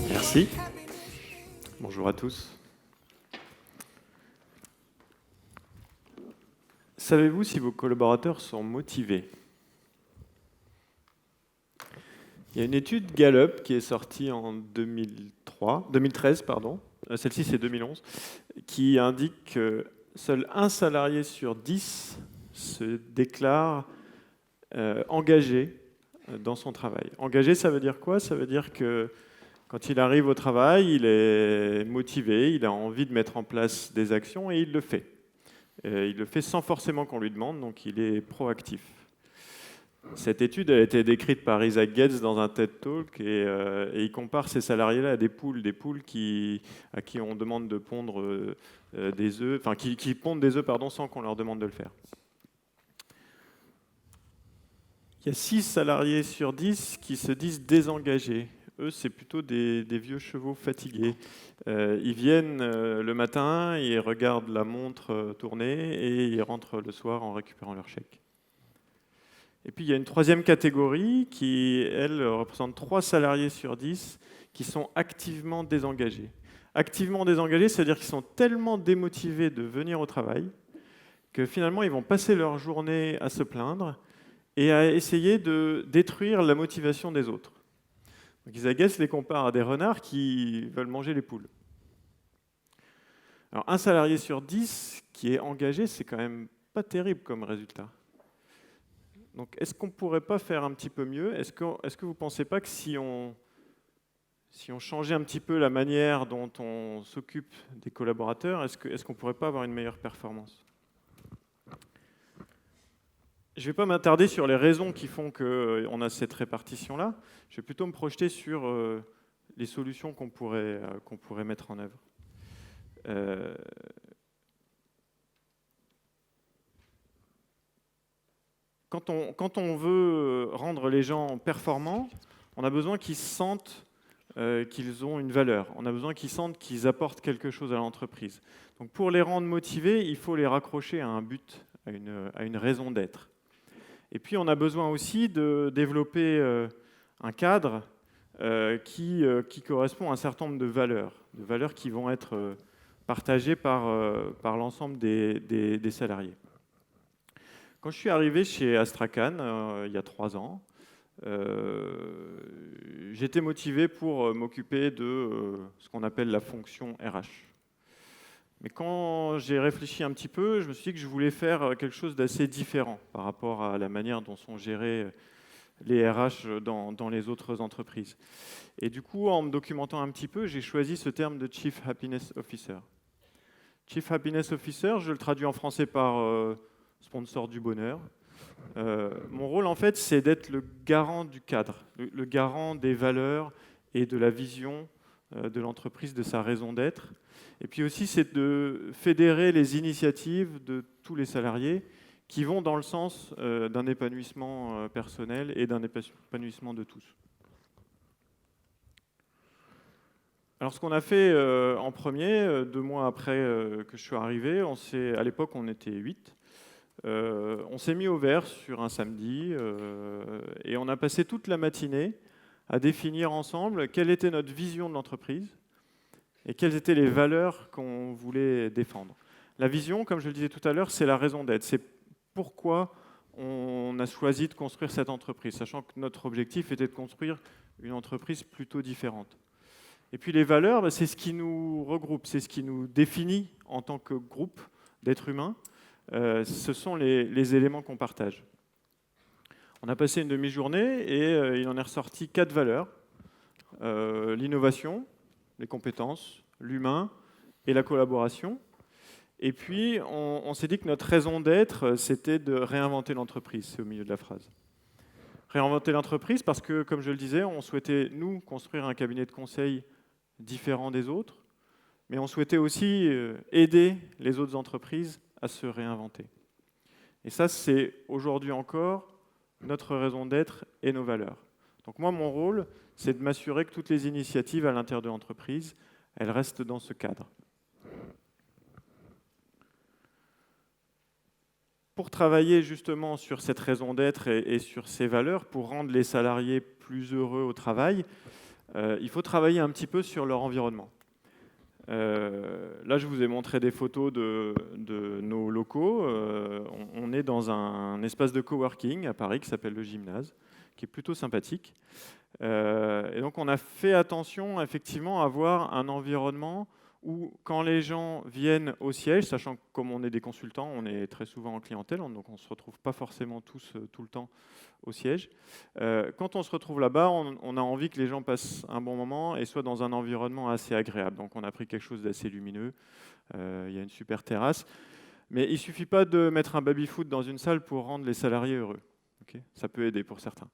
Merci. Bonjour à tous. Savez-vous si vos collaborateurs sont motivés ? Il y a une étude Gallup qui est sortie en 2013, celle-ci c'est 2011, qui indique que seul un salarié sur 10 se déclare engagé dans son travail. Engagé, ça veut dire quoi ? Ça veut dire que quand il arrive au travail, il est motivé, il a envie de mettre en place des actions et il le fait. Il le fait sans forcément qu'on lui demande, donc il est proactif. Cette étude a été décrite par Isaac Getz dans un TED Talk et il compare ces salariés-là à des poules à qui on demande de pondre des œufs, enfin qui pondent des œufs sans qu'on leur demande de le faire. Il y a 6 salariés sur 10 qui se disent désengagés. Eux, c'est plutôt des vieux chevaux fatigués. Ils viennent le matin, ils regardent la montre tourner et ils rentrent le soir en récupérant leur chèque. Et puis il y a une troisième catégorie qui, elle, représente 3 salariés sur 10 qui sont activement désengagés. Activement désengagés, c'est-à-dire qu'ils sont tellement démotivés de venir au travail que finalement ils vont passer leur journée à se plaindre et à essayer de détruire la motivation des autres. Donc Isaac Getz les compare à des renards qui veulent manger les poules. Alors un salarié sur 10 qui est engagé, c'est quand même pas terrible comme résultat. Donc est-ce qu'on ne pourrait pas faire un petit peu mieux ? Est-ce que vous ne pensez pas que si on changeait un petit peu la manière dont on s'occupe des collaborateurs, est-ce qu'on ne pourrait pas avoir une meilleure performance ? Je ne vais pas m'attarder sur les raisons qui font qu'on a cette répartition-là. Je vais plutôt me projeter sur les solutions qu'on pourrait mettre en œuvre. Quand on veut rendre les gens performants, on a besoin qu'ils sentent qu'ils ont une valeur. On a besoin qu'ils sentent qu'ils apportent quelque chose à l'entreprise. Donc pour les rendre motivés, il faut les raccrocher à un but, à une raison d'être. Et puis on a besoin aussi de développer un cadre qui correspond à un certain nombre de valeurs qui vont être partagées par l'ensemble des salariés. Quand je suis arrivé chez Astrakhan il y a 3 ans, j'étais motivé pour m'occuper de ce qu'on appelle la fonction RH. Mais quand j'ai réfléchi un petit peu, je me suis dit que je voulais faire quelque chose d'assez différent par rapport à la manière dont sont gérés les RH dans les autres entreprises. Et du coup, en me documentant un petit peu, j'ai choisi ce terme de Chief Happiness Officer. Chief Happiness Officer, je le traduis en français par sponsor du bonheur. Mon rôle, en fait, c'est d'être le garant du cadre, le garant des valeurs et de la vision de l'entreprise, de sa raison d'être. Et puis aussi, c'est de fédérer les initiatives de tous les salariés qui vont dans le sens d'un épanouissement personnel et d'un épanouissement de tous. Alors, ce qu'on a fait en premier, 2 mois après que je suis arrivé, à l'époque, on était 8. On s'est mis au vert sur un samedi et on a passé toute la matinée à définir ensemble quelle était notre vision de l'entreprise et quelles étaient les valeurs qu'on voulait défendre. La vision, comme je le disais tout à l'heure, c'est la raison d'être. C'est pourquoi on a choisi de construire cette entreprise, sachant que notre objectif était de construire une entreprise plutôt différente. Et puis les valeurs, c'est ce qui nous regroupe, c'est ce qui nous définit en tant que groupe d'êtres humains. Ce sont les éléments qu'on partage. On a passé une demi-journée et il en est ressorti 4 valeurs. L'innovation, les compétences, l'humain et la collaboration. Et puis, on s'est dit que notre raison d'être, c'était de réinventer l'entreprise. C'est au milieu de la phrase. Réinventer l'entreprise parce que, comme je le disais, on souhaitait, nous, construire un cabinet de conseil différent des autres, mais on souhaitait aussi aider les autres entreprises à se réinventer. Et ça, c'est aujourd'hui encore notre raison d'être et nos valeurs. Donc moi, mon rôle, c'est de m'assurer que toutes les initiatives à l'intérieur de l'entreprise, elles restent dans ce cadre. pour travailler justement sur cette raison d'être et sur ces valeurs, pour rendre les salariés plus heureux au travail, il faut travailler un petit peu sur leur environnement. Là, je vous ai montré des photos de nos locaux. On est dans un espace de coworking à Paris qui s'appelle le Gymnase, qui est plutôt sympathique. Et donc, on a fait attention effectivement à avoir un environnement où, quand les gens viennent au siège, sachant que comme on est des consultants, on est très souvent en clientèle, donc on ne se retrouve pas forcément tous tout le temps au siège. Quand on se retrouve là-bas, on a envie que les gens passent un bon moment et soient dans un environnement assez agréable. Donc on a pris quelque chose d'assez lumineux, il y a une super terrasse. Mais il ne suffit pas de mettre un baby-foot dans une salle pour rendre les salariés heureux. Okay, ça peut aider pour certains,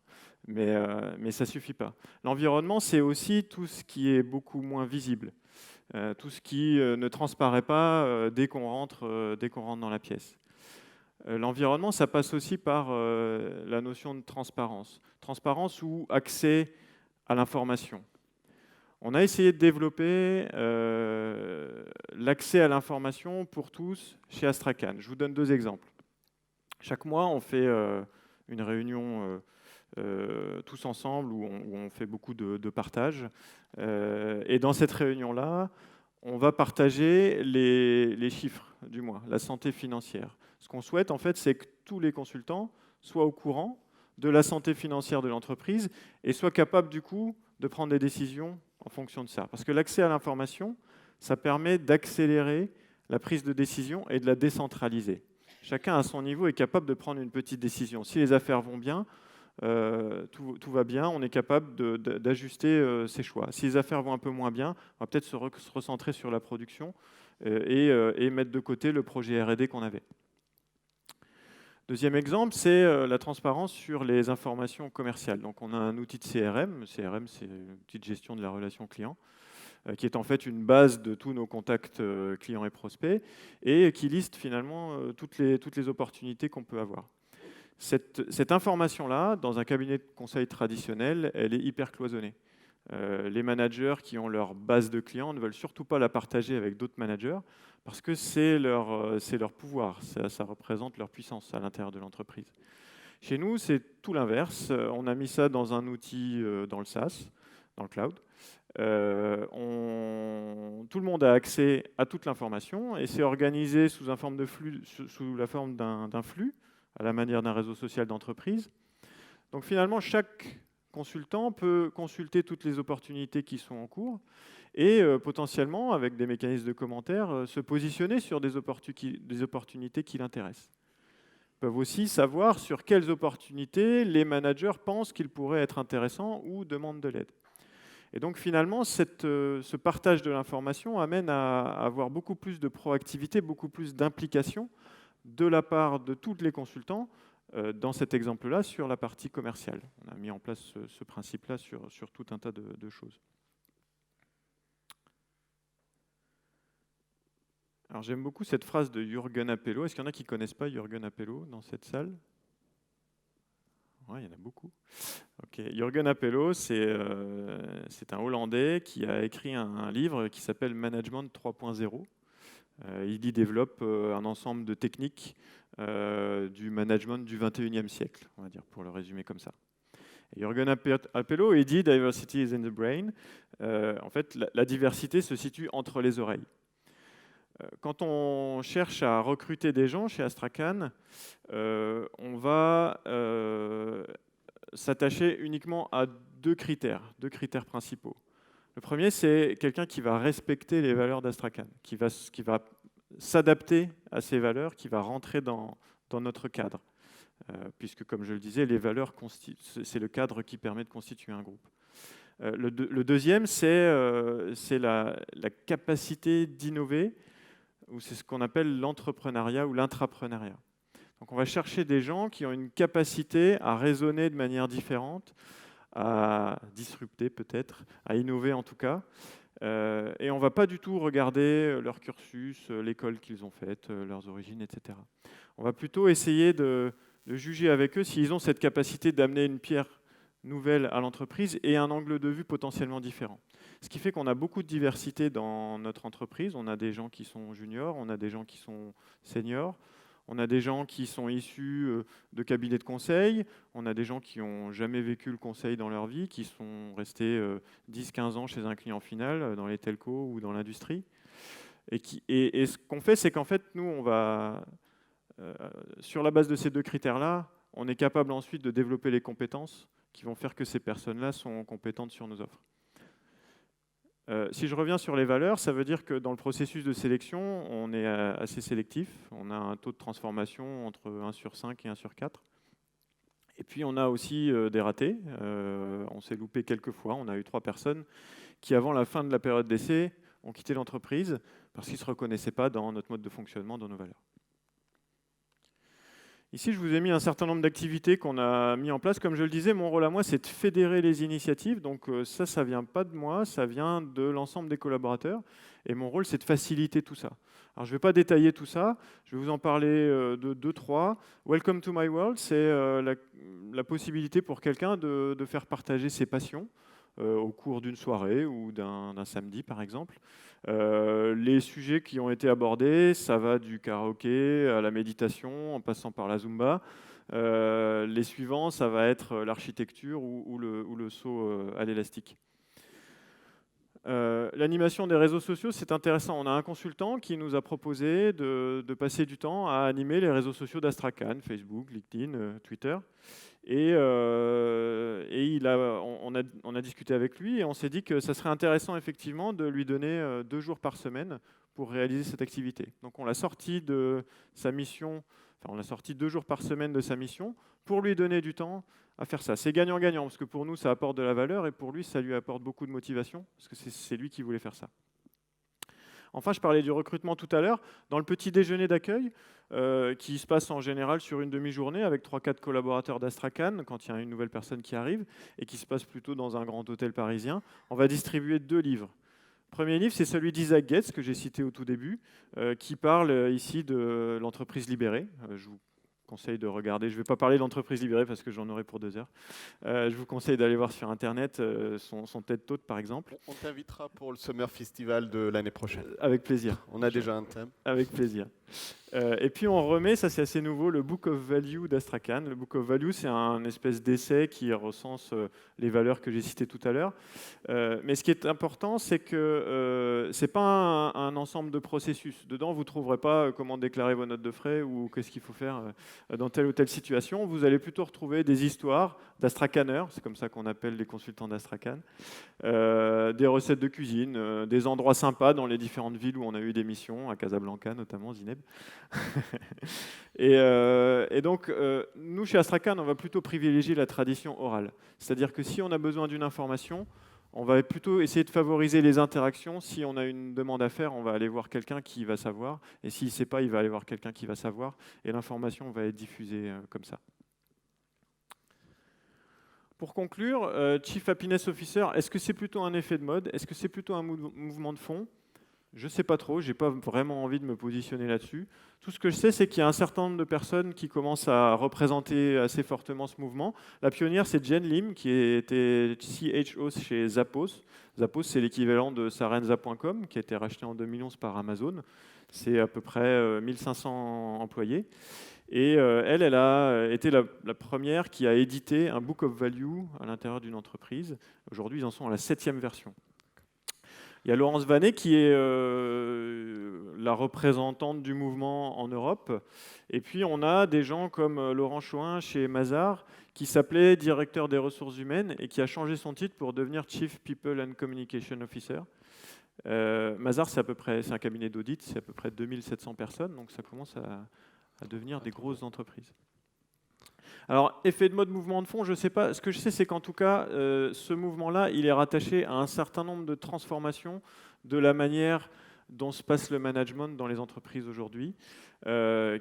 mais ça ne suffit pas. L'environnement, c'est aussi tout ce qui est beaucoup moins visible. Tout ce qui ne transparaît pas dès qu'on rentre dans la pièce. L'environnement, ça passe aussi par la notion de transparence. Transparence ou accès à l'information. On a essayé de développer l'accès à l'information pour tous chez Astrakhan. Je vous donne 2 exemples. Chaque mois, on fait une réunion tous ensemble où on fait beaucoup de partage. Et dans cette réunion-là, on va partager les chiffres du mois, la santé financière. Ce qu'on souhaite, en fait, c'est que tous les consultants soient au courant de la santé financière de l'entreprise et soient capables, du coup, de prendre des décisions en fonction de ça. Parce que l'accès à l'information, ça permet d'accélérer la prise de décision et de la décentraliser. Chacun, à son niveau, est capable de prendre une petite décision. Si les affaires vont bien, tout va bien, on est capable d'ajuster ses choix. Si les affaires vont un peu moins bien, on va peut-être se recentrer sur la production et mettre de côté le projet R&D qu'on avait. Deuxième exemple, c'est la transparence sur les informations commerciales. Donc on a un outil de CRM. Le CRM, c'est une petite gestion de la relation client, qui est en fait une base de tous nos contacts clients et prospects, et qui liste finalement toutes les opportunités qu'on peut avoir. Cette information-là, dans un cabinet de conseil traditionnel, elle est hyper cloisonnée. Les managers qui ont leur base de clients ne veulent surtout pas la partager avec d'autres managers parce que c'est leur pouvoir, ça représente leur puissance à l'intérieur de l'entreprise. Chez nous, c'est tout l'inverse. On a mis ça dans un outil dans le SaaS, dans le cloud. Tout le monde a accès à toute l'information et c'est organisé sous la forme d'un flux, à la manière d'un réseau social d'entreprise. Donc finalement, chaque consultant peut consulter toutes les opportunités qui sont en cours et potentiellement, avec des mécanismes de commentaires, se positionner sur des opportunités qui l'intéressent. Ils peuvent aussi savoir sur quelles opportunités les managers pensent qu'ils pourraient être intéressants ou demandent de l'aide. Et donc finalement, ce partage de l'information amène à avoir beaucoup plus de proactivité, beaucoup plus d'implication de la part de tous les consultants, dans cet exemple-là, sur la partie commerciale. On a mis en place ce principe-là sur tout un tas de choses. Alors j'aime beaucoup cette phrase de Jürgen Appelo. Est-ce qu'il y en a qui ne connaissent pas Jürgen Appelo dans cette salle ? Oui, il y en a beaucoup. Okay. Jürgen Appelo, c'est un Hollandais qui a écrit un livre qui s'appelle Management 3.0. Il y développe un ensemble de techniques du management du 21e siècle, on va dire, pour le résumer comme ça. Et Jürgen Appelo, il dit « Diversity is in the brain ». En fait, la diversité se situe entre les oreilles. Quand on cherche à recruter des gens chez Astrakhan, on va s'attacher uniquement à 2 critères principaux. Le premier, c'est quelqu'un qui va respecter les valeurs d'Astrakhan, qui va s'adapter à ces valeurs, qui va rentrer dans notre cadre. Puisque, comme je le disais, les valeurs, c'est le cadre qui permet de constituer un groupe. Le deuxième, c'est la capacité d'innover, ou c'est ce qu'on appelle l'entrepreneuriat ou l'intrapreneuriat. Donc on va chercher des gens qui ont une capacité à raisonner de manière différente, à disrupter peut-être, à innover en tout cas. Et on ne va pas du tout regarder leur cursus, l'école qu'ils ont faite, leurs origines, etc. On va plutôt essayer de juger avec eux s'ils ont cette capacité d'amener une pierre nouvelle à l'entreprise et un angle de vue potentiellement différent. Ce qui fait qu'on a beaucoup de diversité dans notre entreprise. On a des gens qui sont juniors, on a des gens qui sont seniors, On a des gens qui sont issus de cabinets de conseil, on a des gens qui n'ont jamais vécu le conseil dans leur vie, qui sont restés 10-15 ans chez un client final, dans les telcos ou dans l'industrie. Et ce qu'on fait, c'est qu'en fait, nous, on va, sur la base de ces deux critères-là, on est capable ensuite de développer les compétences qui vont faire que ces personnes-là sont compétentes sur nos offres. Si je reviens sur les valeurs, ça veut dire que dans le processus de sélection, on est assez sélectif. On a un taux de transformation entre 1 sur 5 et 1 sur 4. Et puis on a aussi des ratés. On s'est loupé quelques fois. On a eu 3 personnes qui, avant la fin de la période d'essai, ont quitté l'entreprise parce qu'ils ne se reconnaissaient pas dans notre mode de fonctionnement, dans nos valeurs. Ici, je vous ai mis un certain nombre d'activités qu'on a mis en place. Comme je le disais, mon rôle à moi, c'est de fédérer les initiatives. Donc ça ne vient pas de moi, ça vient de l'ensemble des collaborateurs. Et mon rôle, c'est de faciliter tout ça. Alors, je ne vais pas détailler tout ça. Je vais vous en parler de 2-3. Welcome to my world, c'est la possibilité pour quelqu'un de faire partager ses passions au cours d'une soirée ou d'un samedi, par exemple. Les sujets qui ont été abordés, ça va du karaoké à la méditation, en passant par la Zumba. Les suivants, ça va être l'architecture ou le saut à l'élastique. L'animation des réseaux sociaux, c'est intéressant. On a un consultant qui nous a proposé de passer du temps à animer les réseaux sociaux d'Astrakhan, Facebook, LinkedIn, Twitter. Et on a discuté avec lui et on s'est dit que ça serait intéressant effectivement de lui donner 2 jours par semaine pour réaliser cette activité. Donc on l'a sorti de sa mission, enfin on l'a sorti 2 jours par semaine de sa mission pour lui donner du temps à faire ça. C'est gagnant-gagnant parce que pour nous ça apporte de la valeur et pour lui ça lui apporte beaucoup de motivation parce que c'est lui qui voulait faire ça. Enfin, je parlais du recrutement tout à l'heure. Dans le petit déjeuner d'accueil, qui se passe en général sur une demi-journée avec 3-4 collaborateurs d'Astrakhan, quand il y a une nouvelle personne qui arrive, et qui se passe plutôt dans un grand hôtel parisien, on va distribuer 2 livres. Le premier livre, c'est celui d'Isaac Getz, que j'ai cité au tout début, qui parle ici de l'entreprise libérée. Je vous conseille de regarder. Je ne vais pas parler de l'entreprise libérée parce que j'en aurai pour 2 heures. Je vous conseille d'aller voir sur Internet son TED Talk, par exemple. On t'invitera pour le Summer Festival de l'année prochaine. Avec plaisir. On a déjà un thème. Avec plaisir. Et puis on remet, ça c'est assez nouveau, le Book of Value d'Astrakhan. Le Book of Value, c'est un espèce d'essai qui recense les valeurs que j'ai citées tout à l'heure. Mais ce qui est important, c'est que ce n'est pas un ensemble de processus. Dedans, vous ne trouverez pas comment déclarer vos notes de frais ou qu'est-ce qu'il faut faire dans telle ou telle situation. Vous allez plutôt retrouver des histoires d'Astrakhaners, c'est comme ça qu'on appelle les consultants d'Astrakhan, des recettes de cuisine, des endroits sympas dans les différentes villes où on a eu des missions, à Casablanca notamment, Zineb. Et donc, nous, chez Astrakhan, on va plutôt privilégier la tradition orale. C'est-à-dire que si on a besoin d'une information, on va plutôt essayer de favoriser les interactions. Si on a une demande à faire, on va aller voir quelqu'un qui va savoir. Et s'il ne sait pas, il va aller voir quelqu'un qui va savoir. Et l'information va être diffusée comme ça. Pour conclure, Chief Happiness Officer, est-ce que c'est plutôt un effet de mode? Est-ce que c'est plutôt un mouvement de fond? Je ne sais pas trop, je n'ai pas vraiment envie de me positionner là-dessus. Tout ce que je sais, c'est qu'il y a un certain nombre de personnes qui commencent à représenter assez fortement ce mouvement. La pionnière, c'est Jen Lim, qui était CHO chez Zappos. Zappos, c'est l'équivalent de Sarenza.com, qui a été racheté en 2011 par Amazon. C'est à peu près 1500 employés. Et elle a été la première qui a édité un Book of Value à l'intérieur d'une entreprise. Aujourd'hui, ils en sont à la 7e version. Il y a Laurence Vanet qui est la représentante du mouvement en Europe. Et puis on a des gens comme Laurent Choin chez Mazars qui s'appelait directeur des ressources humaines et qui a changé son titre pour devenir Chief People and Communication Officer. Mazars, c'est un cabinet d'audit, c'est à peu près 2700 personnes, donc ça commence à devenir des grosses entreprises. Alors, effet de mode, mouvement de fond, je ne sais pas. Ce que je sais, c'est qu'en tout cas, ce mouvement-là, il est rattaché à un certain nombre de transformations de la manière dont se passe le management dans les entreprises aujourd'hui,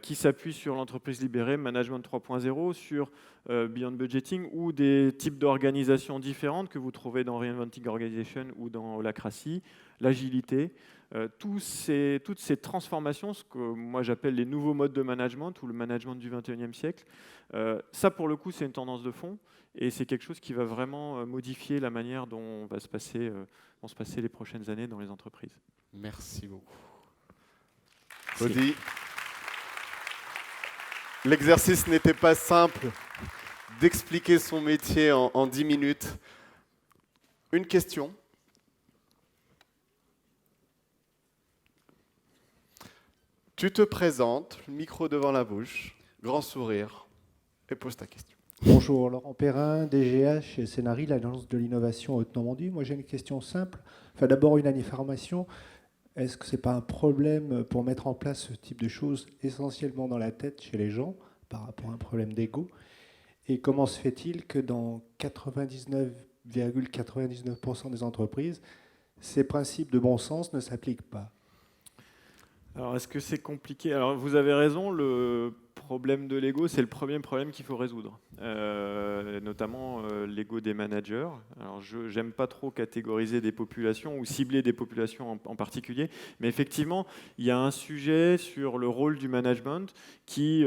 qui s'appuie sur l'entreprise libérée, Management 3.0, sur Beyond Budgeting ou des types d'organisations différentes que vous trouvez dans Reinventing Organization ou dans Holacracy, l'agilité. Toutes ces transformations, ce que moi j'appelle les nouveaux modes de management ou le management du 21e siècle, ça pour le coup c'est une tendance de fond et c'est quelque chose qui va vraiment modifier la manière dont vont se passer les prochaines années dans les entreprises. Merci beaucoup. Claudie. L'exercice n'était pas simple d'expliquer son métier en 10 minutes. Une question. Tu te présentes, le micro devant la bouche, grand sourire, et pose ta question. Bonjour, Laurent Perrin, DGH et Scénarii, l'Agence de l'innovation Haute-Normandie. Moi, j'ai une question simple. Enfin, d'abord, une information. Est-ce que ce n'est pas un problème pour mettre en place ce type de choses essentiellement dans la tête chez les gens par rapport à un problème d'ego? Et comment se fait-il que dans 99,99% des entreprises, ces principes de bon sens ne s'appliquent pas? Alors, est-ce que c'est compliqué? Alors, vous avez raison, le problème de l'ego, c'est le premier problème qu'il faut résoudre, notamment l'ego des managers. Alors, je n'aime pas trop catégoriser des populations ou cibler des populations en particulier, mais effectivement, il y a un sujet sur le rôle du management qui,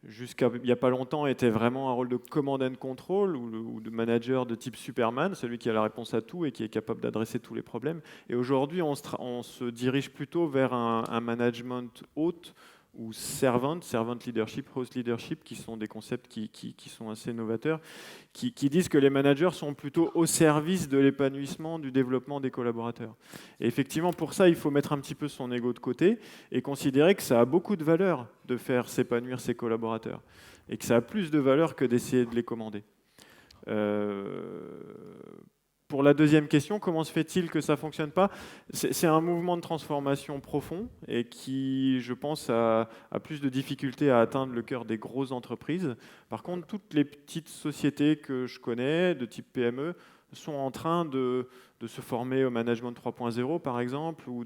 jusqu'à il n'y a pas longtemps, était vraiment un rôle de command and control ou de manager de type Superman, celui qui a la réponse à tout et qui est capable d'adresser tous les problèmes. Et aujourd'hui, on se dirige plutôt vers un management hôte ou servant leadership, host leadership, qui sont des concepts qui sont assez novateurs, qui disent que les managers sont plutôt au service de l'épanouissement, du développement des collaborateurs. Et effectivement, pour ça, il faut mettre un petit peu son ego de côté et considérer que ça a beaucoup de valeur de faire s'épanouir ses collaborateurs et que ça a plus de valeur que d'essayer de les commander. Pour la deuxième question, comment se fait-il que ça ne fonctionne pas? C'est un mouvement de transformation profond et qui, je pense, a plus de difficultés à atteindre le cœur des grosses entreprises. Par contre, toutes les petites sociétés que je connais, de type PME, sont en train de se former au management 3.0, par exemple, ou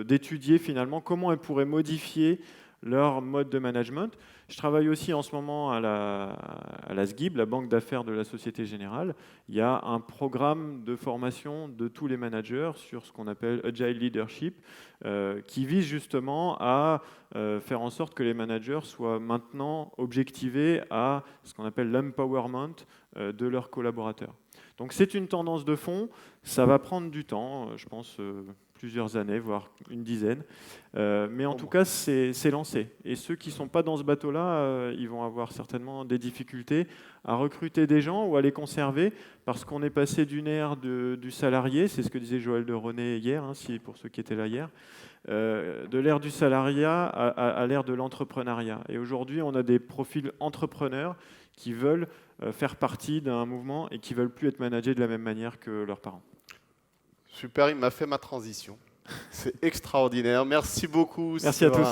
d'étudier finalement comment elles pourraient modifier leur mode de management. Je travaille aussi en ce moment à la SGIB, la banque d'affaires de la Société Générale. Il y a un programme de formation de tous les managers sur ce qu'on appelle Agile Leadership, qui vise justement à faire en sorte que les managers soient maintenant objectivés à ce qu'on appelle l'empowerment de leurs collaborateurs. Donc c'est une tendance de fond, ça va prendre du temps, je pense plusieurs années, voire une dizaine. Mais en tout cas, c'est lancé. Et ceux qui ne sont pas dans ce bateau-là, ils vont avoir certainement des difficultés à recruter des gens ou à les conserver parce qu'on est passé d'une ère du salarié, c'est ce que disait Joël de René hier, hein, pour ceux qui étaient là hier, de l'ère du salariat à l'ère de l'entrepreneuriat. Et aujourd'hui, on a des profils entrepreneurs qui veulent faire partie d'un mouvement et qui ne veulent plus être managés de la même manière que leurs parents. Super, il m'a fait ma transition. C'est extraordinaire. Merci beaucoup. Merci à tous.